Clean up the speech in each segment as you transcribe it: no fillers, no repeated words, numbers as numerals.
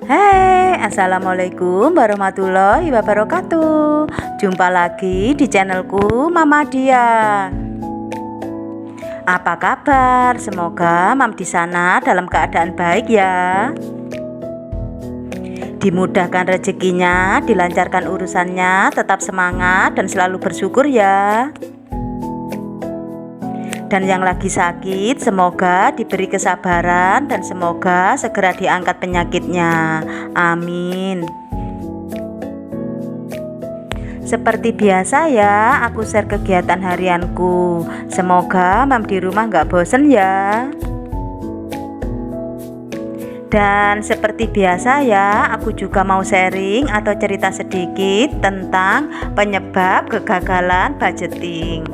Hai, assalamualaikum warahmatullahi wabarakatuh. Jumpa lagi di channelku Mama Dia. Apa kabar? Semoga Mam di sana dalam keadaan baik ya. Dimudahkan rezekinya, dilancarkan urusannya, tetap semangat dan selalu bersyukur ya. Dan yang lagi sakit semoga diberi kesabaran dan semoga segera diangkat penyakitnya, amin. Seperti biasa ya, aku share kegiatan harianku. Semoga Mam di rumah gak bosen ya. Dan seperti biasa ya, aku juga mau sharing atau cerita sedikit tentang penyebab kegagalan budgeting.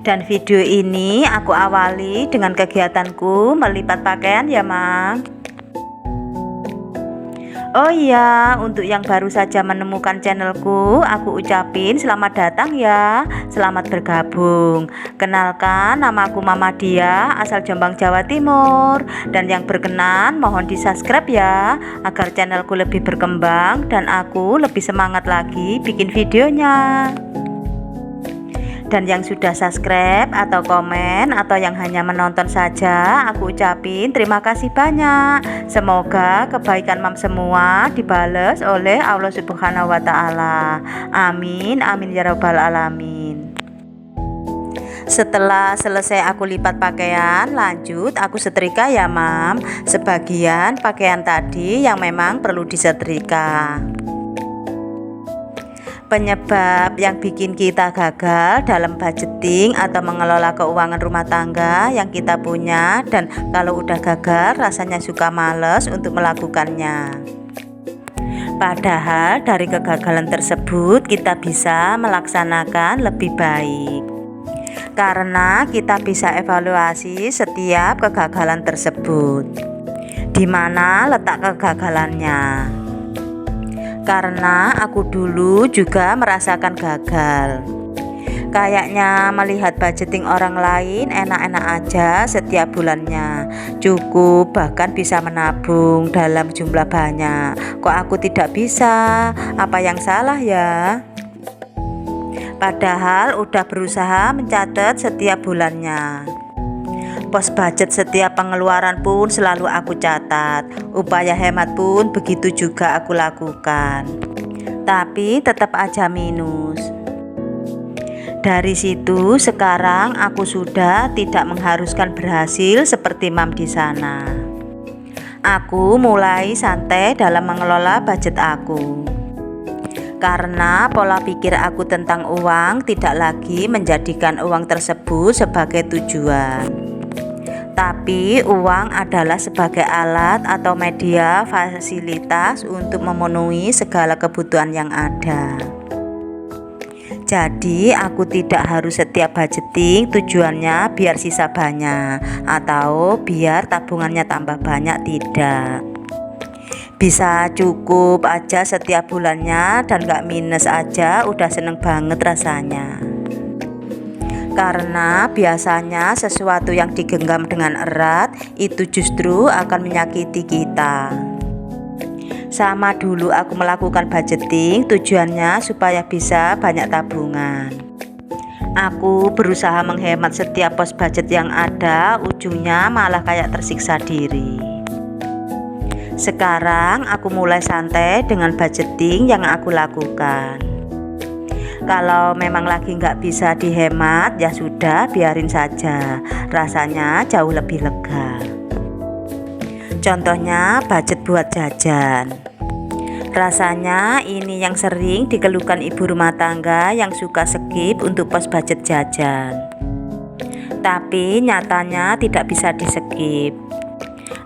Dan video ini aku awali dengan kegiatanku melipat pakaian ya Mam. Oh iya, untuk yang baru saja menemukan channelku, aku ucapin selamat datang ya, selamat bergabung. Kenalkan, namaku Mama Dia, asal Jombang, Jawa Timur. Dan yang berkenan mohon di subscribe ya, agar channelku lebih berkembang dan aku lebih semangat lagi bikin videonya. Dan yang sudah subscribe atau komen atau yang hanya menonton saja, aku ucapin terima kasih banyak. Semoga kebaikan Mam semua dibales oleh Allah Subhanahu wa Ta'ala. Amin, amin ya rabbal alamin. Setelah selesai aku lipat pakaian, lanjut aku setrika ya Mam. Sebagian pakaian tadi yang memang perlu disetrika. Penyebab yang bikin kita gagal dalam budgeting atau mengelola keuangan rumah tangga yang kita punya, dan kalau udah gagal rasanya suka males untuk melakukannya. Padahal dari kegagalan tersebut kita bisa melaksanakan lebih baik, karena kita bisa evaluasi setiap kegagalan tersebut. Di mana letak kegagalannya? Karena aku dulu juga merasakan gagal. Kayaknya melihat budgeting orang lain enak-enak aja setiap bulannya, cukup bahkan bisa menabung dalam jumlah banyak. Kok aku tidak bisa? Apa yang salah ya? Padahal udah berusaha mencatat setiap bulannya. Pos budget setiap pengeluaran pun selalu aku catat. Upaya hemat pun begitu juga aku lakukan. Tapi tetap aja minus. Dari situ sekarang aku sudah tidak mengharuskan berhasil seperti Mam di sana. Aku mulai santai dalam mengelola budget aku. Karena pola pikir aku tentang uang tidak lagi menjadikan uang tersebut sebagai tujuan, tapi uang adalah sebagai alat atau media fasilitas untuk memenuhi segala kebutuhan yang ada. Jadi aku tidak harus setiap budgeting tujuannya biar sisa banyak atau biar tabungannya tambah banyak, tidak. Bisa cukup aja setiap bulannya dan gak minus aja udah seneng banget rasanya. Karena biasanya sesuatu yang digenggam dengan erat itu justru akan menyakiti kita. Sama dulu aku melakukan budgeting tujuannya supaya bisa banyak tabungan. Aku berusaha menghemat setiap pos budget yang ada, ujungnya malah kayak tersiksa diri. Sekarang aku mulai santai dengan budgeting yang aku lakukan. Kalau memang lagi nggak bisa dihemat, ya sudah biarin saja, rasanya jauh lebih lega. Contohnya budget buat jajan. Rasanya ini yang sering dikeluhkan ibu rumah tangga yang suka skip untuk pos budget jajan. Tapi nyatanya tidak bisa di skip.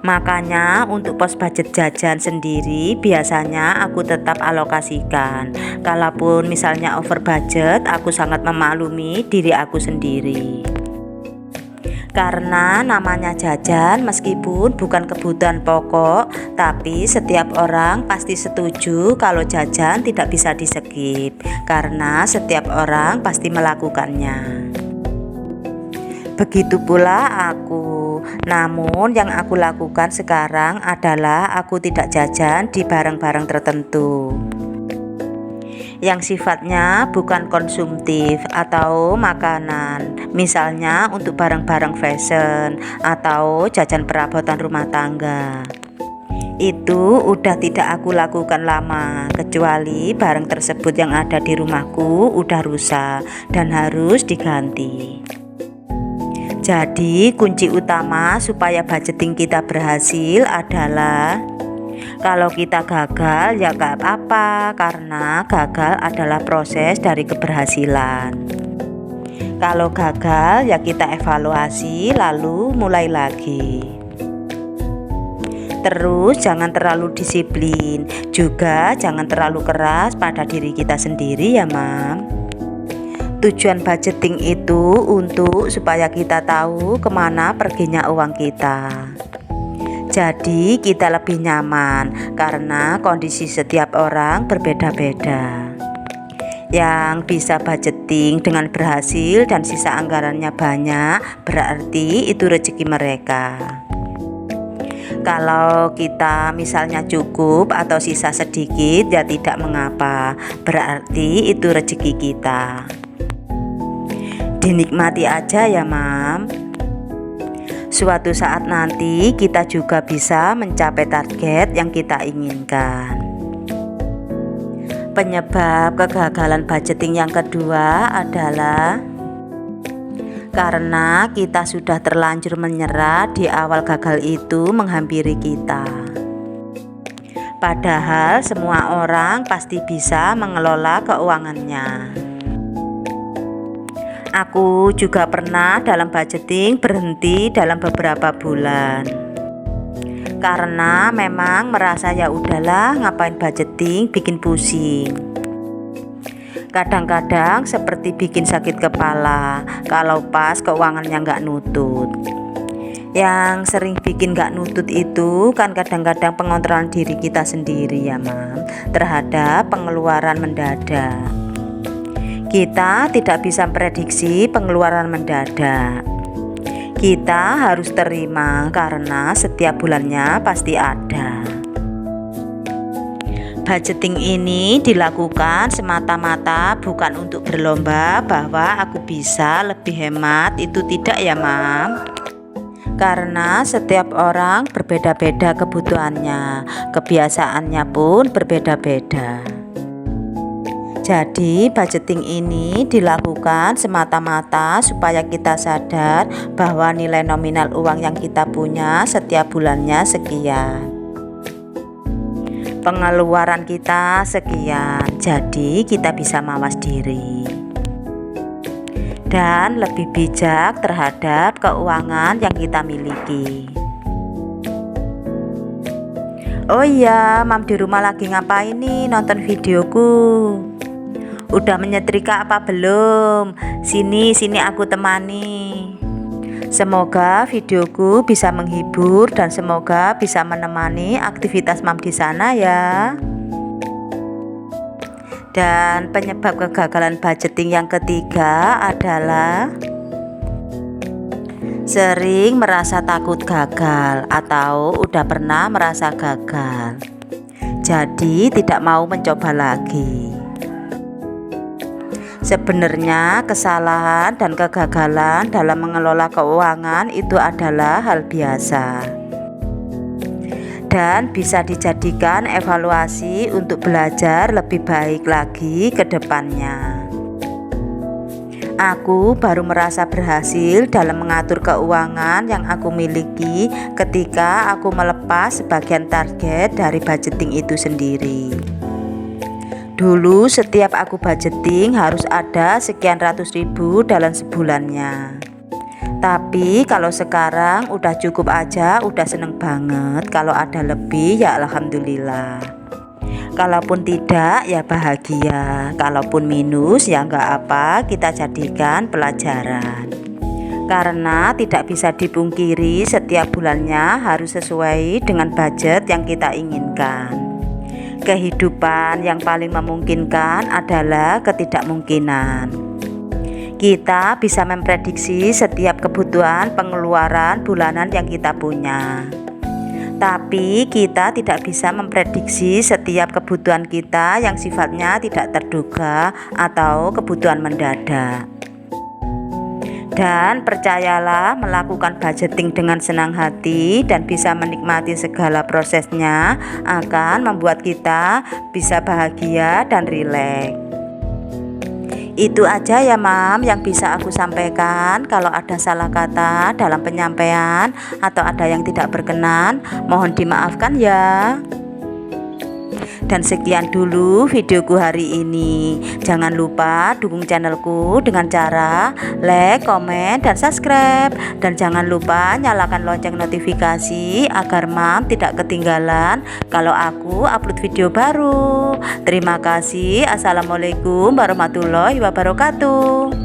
Makanya untuk pos budget jajan sendiri biasanya aku tetap alokasikan. Kalaupun misalnya over budget, aku sangat memaklumi diri aku sendiri. Karena namanya jajan meskipun bukan kebutuhan pokok, tapi setiap orang pasti setuju kalau jajan tidak bisa di skip, karena setiap orang pasti melakukannya. Begitu pula aku. Namun yang aku lakukan sekarang adalah aku tidak jajan di barang-barang tertentu yang sifatnya bukan konsumtif atau makanan, misalnya untuk barang-barang fashion atau jajan perabotan rumah tangga. Itu udah tidak aku lakukan lama, kecuali barang tersebut yang ada di rumahku udah rusak dan harus diganti. Jadi kunci utama supaya budgeting kita berhasil adalah kalau kita gagal ya gak apa-apa, karena gagal adalah proses dari keberhasilan. Kalau gagal ya kita evaluasi lalu mulai lagi. Terus jangan terlalu disiplin, juga jangan terlalu keras pada diri kita sendiri ya Mam. Tujuan budgeting itu untuk supaya kita tahu kemana perginya uang kita. Jadi kita lebih nyaman karena kondisi setiap orang berbeda-beda. Yang bisa budgeting dengan berhasil dan sisa anggarannya banyak, berarti itu rezeki mereka. Kalau kita misalnya cukup atau sisa sedikit ya tidak mengapa, berarti itu rezeki kita. Dinikmati aja ya Mam. Suatu saat nanti kita juga bisa mencapai target yang kita inginkan. Penyebab kegagalan budgeting yang kedua adalah karena kita sudah terlanjur menyerah di awal gagal itu menghampiri kita. Padahal semua orang pasti bisa mengelola keuangannya. Aku juga pernah dalam budgeting berhenti dalam beberapa bulan. Karena memang merasa ya udahlah ngapain budgeting, bikin pusing. Kadang-kadang seperti bikin sakit kepala kalau pas keuangannya nggak nutut. Yang sering bikin nggak nutut itu kan kadang-kadang pengontrolan diri kita sendiri ya Mam, terhadap pengeluaran mendadak. Kita tidak bisa prediksi pengeluaran mendadak. Kita harus terima karena setiap bulannya pasti ada. Budgeting ini dilakukan semata-mata bukan untuk berlomba bahwa aku bisa lebih hemat, itu tidak ya Mam. Karena setiap orang berbeda-beda kebutuhannya, kebiasaannya pun berbeda-beda. Jadi budgeting ini dilakukan semata-mata supaya kita sadar bahwa nilai nominal uang yang kita punya setiap bulannya sekian. Pengeluaran kita sekian, jadi kita bisa mawas diri. Dan lebih bijak terhadap keuangan yang kita miliki. Oh iya, Mam di rumah lagi ngapain nih nonton videoku? Udah menyetrika apa belum? Sini aku temani. Semoga videoku bisa menghibur dan semoga bisa menemani aktivitas Mam di sana ya. Dan penyebab kegagalan budgeting yang ketiga adalah sering merasa takut gagal atau udah pernah merasa gagal. Jadi tidak mau mencoba lagi. Sebenarnya kesalahan dan kegagalan dalam mengelola keuangan itu adalah hal biasa dan bisa dijadikan evaluasi untuk belajar lebih baik lagi ke depannya. Aku baru merasa berhasil dalam mengatur keuangan yang aku miliki ketika aku melepas sebagian target dari budgeting itu sendiri. Dulu setiap aku budgeting harus ada sekian ratus ribu dalam sebulannya. Tapi kalau sekarang udah cukup aja, udah seneng banget. Kalau ada lebih ya alhamdulillah. Kalaupun tidak ya bahagia. Kalaupun minus ya nggak apa, kita jadikan pelajaran. Karena tidak bisa dipungkiri setiap bulannya harus sesuai dengan budget yang kita inginkan. Kehidupan yang paling memungkinkan adalah ketidakmungkinan. Kita bisa memprediksi setiap kebutuhan pengeluaran bulanan yang kita punya. Tapi kita tidak bisa memprediksi setiap kebutuhan kita yang sifatnya tidak terduga atau kebutuhan mendadak. Dan percayalah, melakukan budgeting dengan senang hati dan bisa menikmati segala prosesnya akan membuat kita bisa bahagia dan rileks. Itu aja ya Mam yang bisa aku sampaikan. Kalau ada salah kata dalam penyampaian atau ada yang tidak berkenan, mohon dimaafkan ya. Dan sekian dulu videoku hari ini. Jangan lupa dukung channelku dengan cara like, komen, dan subscribe. Dan jangan lupa nyalakan lonceng notifikasi agar Mam tidak ketinggalan kalau aku upload video baru. Terima kasih. Assalamualaikum warahmatullahi wabarakatuh.